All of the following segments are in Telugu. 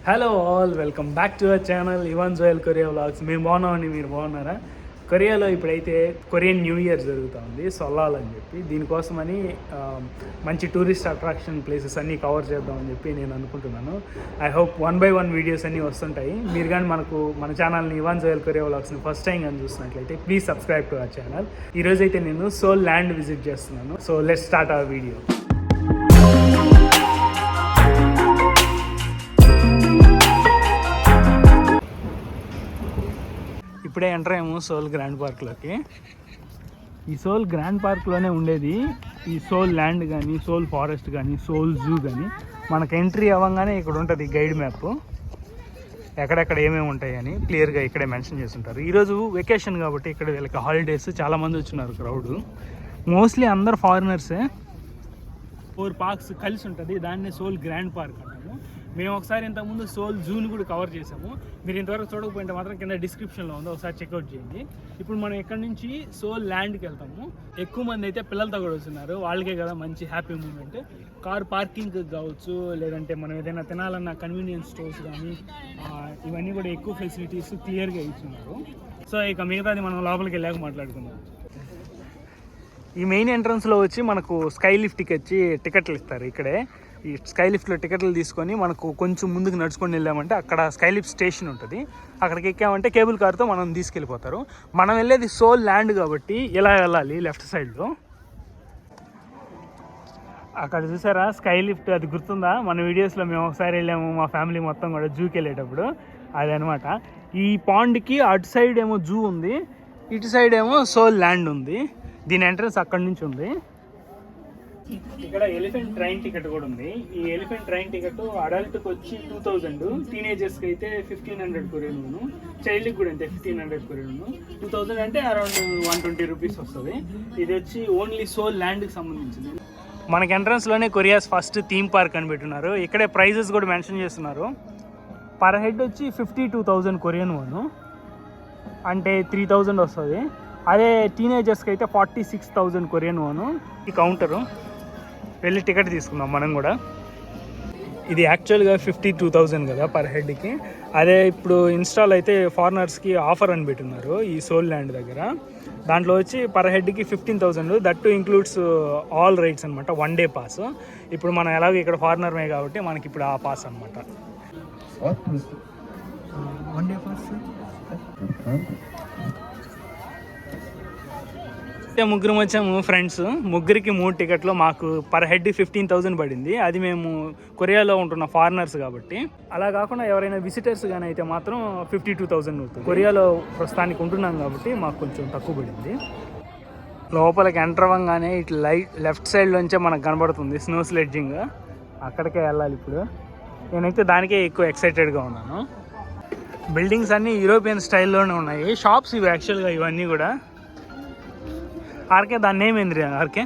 Hello all, welcome back to our channel Ivan Joel Korea vlogs. మేము బాగున్నామండి, మీరు బాగున్నారా? కొరియాలో ఇప్పుడైతే కొరియన్ న్యూ ఇయర్ జరుగుతుంది, సొల్లాలని చెప్పి. దీనికోసమని మంచి టూరిస్ట్ అట్రాక్షన్ ప్లేసెస్ అన్నీ కవర్ చేద్దామని చెప్పి నేను అనుకుంటున్నాను. ఐ హోప్ 1 by 1 వీడియోస్ అన్నీ వస్తుంటాయి. మీరు కానీ మన ఛానల్ని ఇవాన్ జోయల్ కొరియా వ్లాగ్స్ని ఫస్ట్ టైం కానీ చూసినట్లయితే please subscribe to our channel. ఈరోజైతే నేను సోల్ ల్యాండ్ విజిట్ చేస్తున్నాను. So let's start our video. ఇప్పుడే ఎంటర్ అయ్యాము సోల్ గ్రాండ్ పార్క్లోకి. ఈ సోల్ గ్రాండ్ పార్క్లోనే ఉండేది ఈ సోల్ ల్యాండ్ కానీ, సోల్ ఫారెస్ట్ కానీ, సోల్ జూ కానీ. మనకు ఎంట్రీ అవ్వగానే ఇక్కడ ఉంటుంది గైడ్ మ్యాప్, ఎక్కడెక్కడ ఏమేమి ఉంటాయని క్లియర్గా ఇక్కడే మెన్షన్ చేస్తుంటారు. ఈరోజు వెకేషన్ కాబట్టి ఇక్కడ వీళ్ళకి హాలిడేస్, చాలామంది వచ్చినారు క్రౌడ్. మోస్ట్లీ అందరు ఫారినర్సే. 4 పార్క్స్ కలిసి ఉంటుంది, దాన్నే సోల్ గ్రాండ్ పార్క్ అంటాము. మేము ఒకసారి ఇంతకుముందు సోల్ జూని కూడా కవర్ చేసాము. మీరు ఇంతవరకు చూడకపోయింటే మాత్రం కింద డిస్క్రిప్షన్లో ఉందో, ఒకసారి చెక్అవుట్ చేయండి. ఇప్పుడు మనం ఇక్కడ నుంచి సోల్ ల్యాండ్కి వెళ్తాము. ఎక్కువ మంది అయితే పిల్లలతో కూడా వస్తున్నారు, వాళ్ళకే కదా మంచి హ్యాపీ మూమెంట్. కార్ పార్కింగ్ కావచ్చు, లేదంటే మనం ఏదైనా తినాలన్న కన్వీనియన్స్ స్టోర్స్ కానీ, ఇవన్నీ కూడా ఎక్కువ ఫెసిలిటీస్ క్లియర్గా ఇస్తున్నారు. సో ఇక మిగతాది మనం లోపలికి వెళ్ళాక మాట్లాడుకుందాం. ఈ మెయిన్ ఎంట్రన్స్లో వచ్చి మనకు స్కై లిఫ్ట్కి వచ్చి టికెట్లు ఇస్తారు. ఇక్కడే ఈ స్కై లిఫ్ట్లో టికెట్లు తీసుకొని మనకు కొంచెం ముందుకు నడుచుకొని వెళ్ళామంటే అక్కడ స్కై లిఫ్ట్ స్టేషన్ ఉంటుంది. అక్కడికి ఎక్కామంటే కేబుల్ కార్తో మనం తీసుకెళ్ళిపోతారు. మనం వెళ్ళేది సోల్ ల్యాండ్ కాబట్టి ఇలా వెళ్ళాలి లెఫ్ట్ సైడ్లో. అక్కడ చూసారా స్కై లిఫ్ట్, అది గుర్తుందా? మన వీడియోస్లో మేము ఒకసారి వెళ్ళాము మా ఫ్యామిలీ మొత్తం కూడా జూకి వెళ్ళేటప్పుడు. అది అనమాట. ఈ పాండ్కి అటు సైడ్ ఏమో జూ ఉంది, ఇటు సైడ్ ఏమో సోల్ ల్యాండ్ ఉంది. దీని ఎంట్రన్స్ అక్కడి నుంచి ఉంది. ఇక్కడ ఎలిఫెంట్ ట్రైన్ టికెట్ కూడా ఉంది. ఈ ఎలిఫెంట్ ట్రైన్ టికెట్ అడల్ట్కి వచ్చి 2000, టీనేజర్స్కి అయితే 1500 కొరియన్, చైల్డ్కి కూడా అంతే 1500 కొరియన్. 2000 అంటే అరౌండ్ 120 రూపీస్ వస్తుంది. ఇది వచ్చి ఓన్లీ సోల్ ల్యాండ్కి సంబంధించింది. మనకి ఎంట్రన్స్లోనే కొరియాస్ ఫస్ట్ థీమ్ పార్క్ అని పెట్టున్నారు. ఇక్కడే ప్రైజెస్ కూడా మెన్షన్ చేస్తున్నారు. పర్ హెడ్ వచ్చి 52,000 కొరియన్ వన్, అంటే 3000 వస్తుంది. అదే టీనేజర్స్కి అయితే 46,000 కొరియన్ వన్. ఈ కౌంటరు వెళ్ళి టికెట్ తీసుకుందాం మనం కూడా. ఇది యాక్చువల్గా 52,000 కదా పర్ హెడ్కి. అదే ఇప్పుడు ఇన్స్టాల్ అయితే ఫారినర్స్కి ఆఫర్ అని పెట్టున్నారు ఈ సోల్ ల్యాండ్ దగ్గర. దాంట్లో వచ్చి పర్ హెడ్కి 15,000, that too includes all rides అనమాట, 1 డే పాస్. ఇప్పుడు మనం ఎలాగో ఇక్కడ ఫారినర్మే కాబట్టి మనకి ఇప్పుడు ఆ పాస్ అనమాట. 1 డే పాస్. ముగ్గురు వచ్చాము ఫ్రెండ్స్, ముగ్గురికి 3 టికెట్లు. మాకు పర్ హెడ్ 15,000 పడింది. అది మేము కొరియాలో ఉంటున్న ఫారినర్స్ కాబట్టి. అలా కాకుండా ఎవరైనా విజిటర్స్ కానీ అయితే మాత్రం 52,000 అవుతుంది. కొరియాలో ప్రస్తుతానికి ఉంటున్నాం కాబట్టి మాకు కొంచెం తక్కువ పడింది. లోపలికి ఎంటర్ అవ్వగానే ఇట్లా లెఫ్ట్ సైడ్లోంచే మనకు కనబడుతుంది స్నో స్లెడ్జింగ్. అక్కడికే వెళ్ళాలి ఇప్పుడు. నేనైతే దానికే ఎక్కువ ఎక్సైటెడ్గా ఉన్నాను. బిల్డింగ్స్ అన్నీ యూరోపియన్ స్టైల్లోనే ఉన్నాయి. షాప్స్ ఇవి యాక్చువల్గా ఇవన్నీ కూడా. ఆర్కే దాన్ని ఏమైంది ఆర్కే?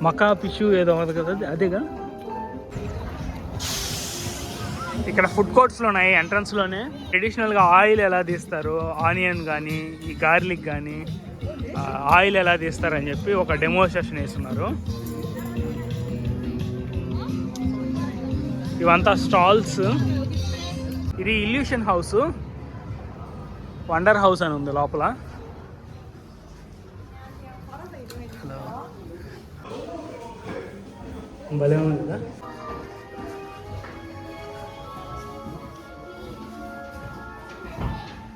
మకా పిషు ఏదో ఉంది కదా, అదేగా. ఇక్కడ ఫుడ్ కోర్ట్స్లో ఉన్నాయి ఎంట్రన్స్లోనే. ట్రెడిషనల్గా ఆయిల్ ఎలా తీస్తారు, ఆనియన్ కానీ ఈ గార్లిక్ కానీ ఆయిల్ ఎలా తీస్తారని చెప్పి ఒక డెమోన్స్ట్రేషన్ వేస్తున్నారు. ఇవంతా స్టాల్స్. ఇది ఇల్యూషన్ హౌస్, వండర్ హౌస్ అని ఉంది లోపల. భలే ఉంది కదా.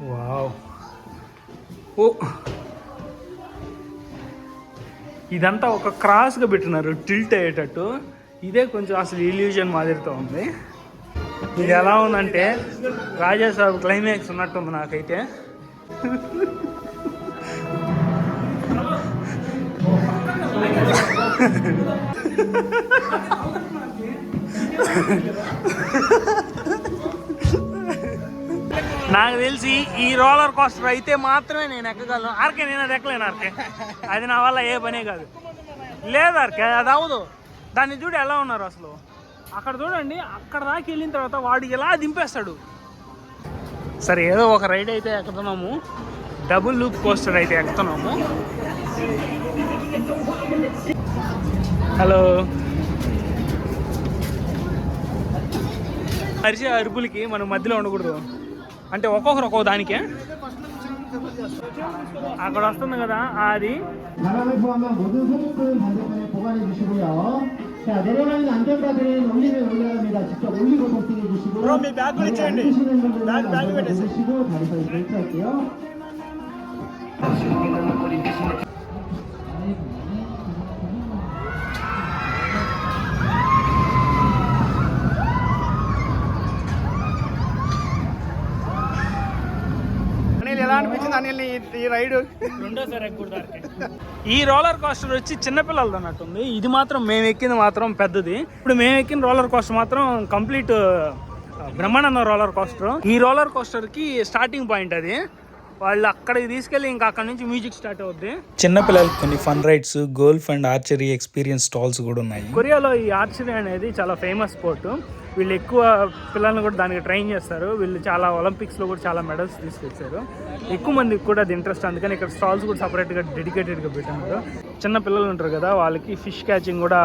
వావ్. ఓ, ఇదంతా ఒక క్రాస్గా పెట్టినారు టిల్ట్ అయ్యేటట్టు. ఇదే కొంచెం అసలు ఇల్యూజన్ మాదిరితో ఉంది. ఇది ఎలా ఉందంటే రాజాసాబ్ క్లైమాక్స్ ఉన్నట్టుంది నాకైతే. నాకు తెలిసి ఈ రోలర్ కోస్టర్ అయితే మాత్రమే నేను ఎక్కగలను. ఆర్కే నేను అది ఎక్కలేను ఆర్కే, అది నా వల్ల ఏ పనే కాదు. లేదు ఆర్కే, అది అవ్వదు. దాన్ని చూడు ఎలా ఉన్నారు అసలు. అక్కడ చూడండి, అక్కడ దాకా వెళ్ళిన తర్వాత వాడు ఎలా దింపేస్తాడు. సరే ఏదో ఒక రైడ్ అయితే ఎక్కుతున్నాము, డబుల్ లూప్ కోస్టర్ అయితే ఎక్కుతున్నాము. హలో, అరిసే అరుపులకి మనం మధ్యలో ఉండకూడదు అంటే ఒక్కొక్కరు ఒక్కొక్క దానికే అక్కడ వస్తుంది కదా అది ఎలా అనిపించింది అనిల్ ఈ రైడ్? రెండోసారి ఈ రోలర్ కోస్టర్ వచ్చి చిన్నపిల్లలది అన్నట్టుంది. ఇది మాత్రం మేము ఎక్కింది మాత్రం పెద్దది. ఇప్పుడు మేము ఎక్కిన రోలర్ కోస్టర్ మాత్రం కంప్లీట్ బ్రహ్మానంద రోలర్ కోస్టర్. ఈ రోలర్ కోస్టర్ కి స్టార్టింగ్ పాయింట్ అది. వాళ్ళు అక్కడికి తీసుకెళ్ళి ఇంకా అక్కడ నుంచి మ్యూజిక్ స్టార్ట్ అవుద్ది. చిన్నపిల్లలకి కొన్ని fun rides, golf and archery experience stalls కూడా ఉన్నాయి. కొరియాలో ఈ ఆర్చరీ అనేది చాలా ఫేమస్ స్పోర్ట్. వీళ్ళు ఎక్కువ పిల్లల్ని కూడా దానికి ట్రైన్ చేస్తారు. వీళ్ళు చాలా ఒలింపిక్స్లో కూడా చాలా మెడల్స్ తీసుకొచ్చారు. ఎక్కువ మందికి కూడా అది ఇంట్రెస్ట్. అందుకని ఇక్కడ స్టాల్స్ కూడా సపరేట్గా డెడికేటెడ్గా పెట్టారు. చిన్న పిల్లలు ఉంటారు కదా, వాళ్ళకి ఫిష్ క్యాచింగ్ కూడా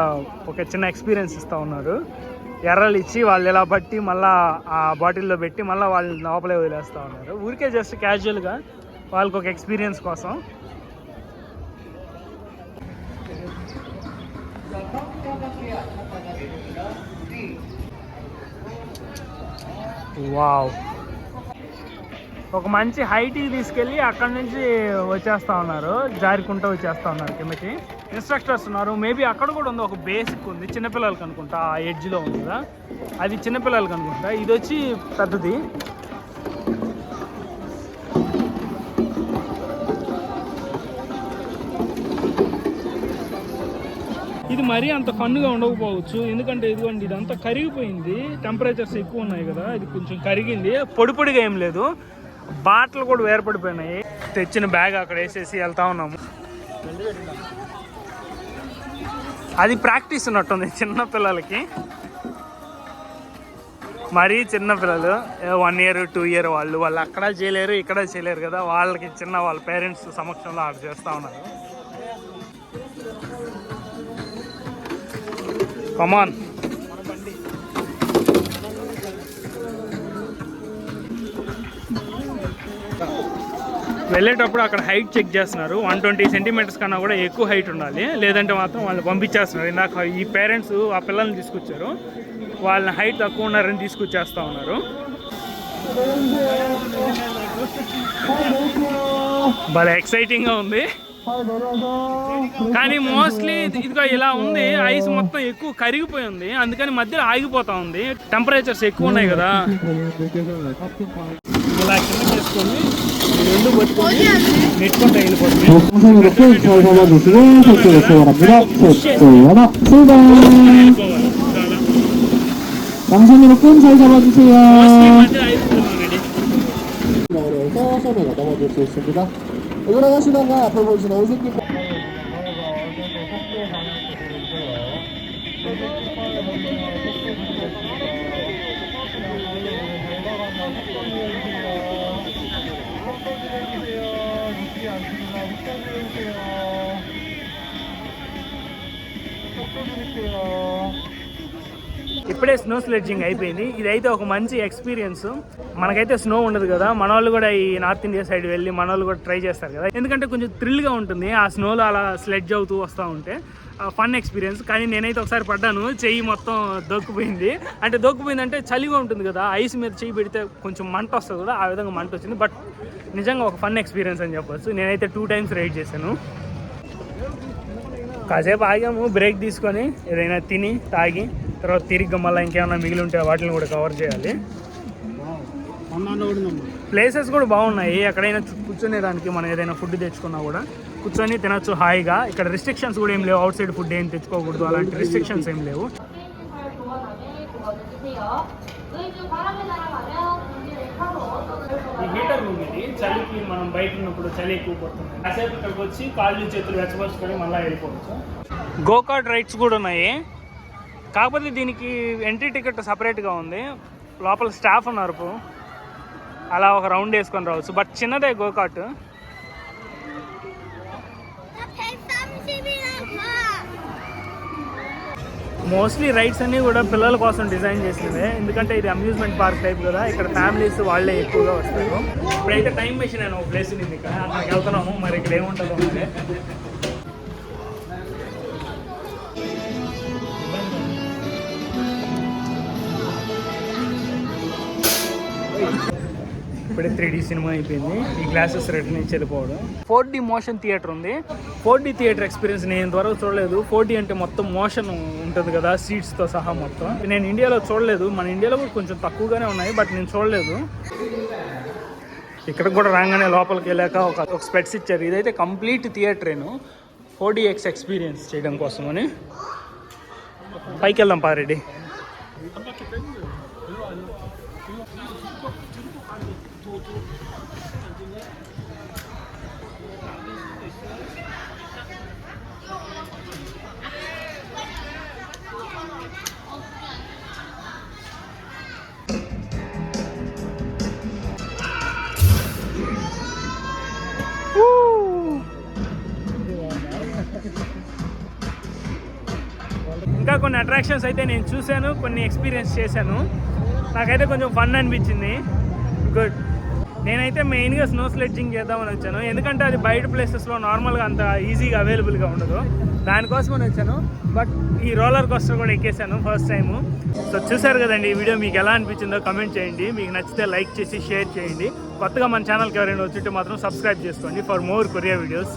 ఒక చిన్న ఎక్స్పీరియన్స్ ఇస్తూ ఉన్నారు. ఎర్రలు ఇచ్చి వాళ్ళు ఇలా బట్టి మళ్ళీ ఆ బాటిల్లో పెట్టి మళ్ళీ వాళ్ళు లోపలే వదిలేస్తూ ఉన్నారు. ఊరికే జస్ట్ క్యాజువల్గా వాళ్ళకి ఒక ఎక్స్పీరియన్స్ కోసం. వావ్, ఒక మంచి హైట్కి తీసుకెళ్ళి అక్కడ నుంచి వచ్చేస్తూ ఉన్నారు, జారుకుంటూ వచ్చేస్తూ ఉన్నారు కిందకి. ఇన్స్ట్రక్టర్స్ ఉన్నారు. మేబీ అక్కడ కూడా ఉంది, ఒక బేసిక్ ఉంది చిన్నపిల్లలకి అనుకుంటా. ఆ ఎడ్జ్లో ఉంది కదా, అది చిన్నపిల్లలకి అనుకుంటా. ఇది వచ్చి పెద్దది. ఇది మరీ అంత ఫన్గా ఉండకపోవచ్చు, ఎందుకంటే ఇదిగోండి ఇదంతా కరిగిపోయింది. టెంపరేచర్స్ ఎక్కువ ఉన్నాయి కదా, ఇది కొంచెం కరిగింది. పొడి పొడిగా ఏం లేదు, బాటలు కూడా వేరపడిపోయినాయి. తెచ్చిన బ్యాగ్ అక్కడ వేసేసి వెళ్తా ఉన్నాము. అది ప్రాక్టీస్ ఉన్నట్టుంది చిన్నపిల్లలకి. మరీ చిన్నపిల్లలు 1 year 2 year వాళ్ళు అక్కడ చేయలేరు, ఇక్కడ చేయలేరు కదా, వాళ్ళకి వాళ్ళ పేరెంట్స్ సమక్షంలో ఆర్డర్ చేస్తూ ఉన్నారు. కమాన్, వెళ్ళేటప్పుడు అక్కడ హైట్ చెక్ చేస్తున్నారు. 120 centimeters కన్నా కూడా ఎక్కువ హైట్ ఉండాలి, లేదంటే మాత్రం వాళ్ళు పంపించేస్తున్నారు. ఇందాక ఈ పేరెంట్స్ ఆ పిల్లల్ని తీసుకొచ్చారు, వాళ్ళని హైట్ తక్కువ ఉన్నారని తీసుకొచ్చేస్తూ ఉన్నారు. భలే ఎక్సైటింగ్గా ఉంది. కానీ మోస్ట్లీ ఇదిగో ఇలా ఉంది, ఐస్ మొత్తం ఎక్కువ కరిగిపోయి ఉంది, అందుకని మధ్యలో ఆగిపోతా ఉంది. టెంపరేచర్స్ ఎక్కువ ఉన్నాయి కదా, ఇలా కింద చేసుకొని రెండు పట్టుకొని నెట్టుకుంటూ వెళ్ళిపోతుంది. 올라가시다가 앞에 보시는 오색빛 ఇప్పుడే స్నో స్లెడ్జింగ్ అయిపోయింది. ఇదైతే ఒక మంచి ఎక్స్పీరియన్స్. మనకైతే స్నో ఉండదు కదా, మన వాళ్ళు కూడా ఈ నార్త్ ఇండియా సైడ్ వెళ్ళి మన వాళ్ళు కూడా ట్రై చేస్తారు కదా, ఎందుకంటే కొంచెం థ్రిల్గా ఉంటుంది ఆ స్నోలో అలా స్లెడ్జ్ అవుతూ వస్తూ ఉంటే. Fun experience. కానీ నేనైతే ఒకసారి పడ్డాను, చెయ్యి మొత్తం దొక్కుపోయింది. అంటే దొక్కుపోయిందంటే చలిగా ఉంటుంది కదా, ఐస్ మీద చెయ్యి పెడితే కొంచెం మంట వస్తుంది కదా, ఆ విధంగా మంట వచ్చింది. బట్ నిజంగా ఒక ఫన్ ఎక్స్పీరియన్స్ అని చెప్పొచ్చు. నేనైతే 2 times రైడ్ చేశాను. కాసేపు ఆగాము, బ్రేక్ తీసుకొని ఏదైనా తిని తాగి తర్వాత తిరిగి మళ్ళీ ఇంకేమైనా మిగిలి ఉంటే వాటిని కూడా కవర్ చేయాలి. ప్లేసెస్ కూడా బాగున్నాయి. ఎక్కడైనా కూర్చునేదానికి మనం ఏదైనా ఫుడ్ తెచ్చుకున్నా కూడా కూర్చొని తినచ్చు హాయిగా. ఇక్కడ రిస్ట్రిక్షన్స్ కూడా ఏం లేవు, అవుట్ సైడ్ ఫుడ్ ఏం తెచ్చుకోకూడదు అలాంటి రిస్ట్రిక్షన్స్ ఏం లేవు. ఈ హీటర్ రూమ్ ఇది, చలికి మనం బయట ఉన్నప్పుడు చలి ఎక్కువ పడుతుంది. కాసేపు ఇక్కడికి వచ్చి కాళ్ళు చేతులు వెచ్చపరుచుకొని మళ్ళీ వెళ్ళిపోవచ్చు. గోకార్ట్ రైడ్స్ కూడా ఉన్నాయి, కాకపోతే దీనికి ఎంట్రీ టికెట్ సపరేట్గా ఉంది. లోపల స్టాఫ్ ఉన్నారు, అలా ఒక రౌండ్ వేసుకొని రావచ్చు. బట్ చిన్నదే గోకార్ట్. మోస్ట్లీ రైడ్స్ అన్నీ కూడా పిల్లల కోసం డిజైన్ చేసినవే, ఎందుకంటే ఇది అమ్యూజ్మెంట్ పార్క్ టైప్ కదా, ఇక్కడ ఫ్యామిలీస్ వాళ్ళే ఎక్కువగా వస్తారు. ఇప్పుడైతే టైం మెషిన్ అని ఒక ప్లేస్ ఉంది ఇక్కడ, అక్కడికి వెళ్తున్నాము. మరి ఇక్కడ ఏముంటుందో మరి. ఇప్పుడే 3D సినిమా అయిపోయింది, ఈ గ్లాసెస్ రిటర్న్ ఇచ్చి వెళ్ళిపోవడం. 4D మోషన్ థియేటర్ ఉంది. 4D థియేటర్ ఎక్స్పీరియన్స్ నేను ఇంతవరకు చూడలేదు. 4D అంటే మొత్తం మోషన్ ఉంటుంది కదా, సీట్స్తో సహా మొత్తం. నేను ఇండియాలో చూడలేదు, మన ఇండియాలో కూడా కొంచెం తక్కువగానే ఉన్నాయి, బట్ నేను చూడలేదు. ఇక్కడ కూడా రాగానే లోపలికి వెళ్ళాక ఒక స్పెట్స్ ఇచ్చారు. ఇదైతే కంప్లీట్ థియేటరేను, 4DX ఎక్స్పీరియన్స్ చేయడం కోసమని. పైకి వెళ్దాం పారెడ్డి. ఇంకా కొన్ని అట్రాక్షన్స్ అయితే నేను చూశాను, కొన్ని ఎక్స్పీరియన్స్ చేశాను. నాకైతే కొంచెం ఫన్ అనిపించింది. గుడ్. నేనైతే మెయిన్గా స్నో స్లెడ్జింగ్ చేద్దామని వచ్చాను, ఎందుకంటే అది బయట ప్లేసెస్లో నార్మల్గా అంత ఈజీగా అవైలబుల్గా ఉండదు, దానికోసమని వచ్చాను. బట్ ఈ రోలర్ కోస్టర్ కూడా ఎక్కేసాను ఫస్ట్ టైము. సో చూసారు కదండి, ఈ వీడియో మీకు ఎలా అనిపించిందో కమెంట్ చేయండి. మీకు నచ్చితే లైక్ చేసి షేర్ చేయండి. కొత్తగా మన ఛానల్కి ఎవరైనా వచ్చింటే మాత్రం సబ్స్క్రైబ్ చేసుకోండి ఫర్ మోర్ కొరియా వీడియోస్.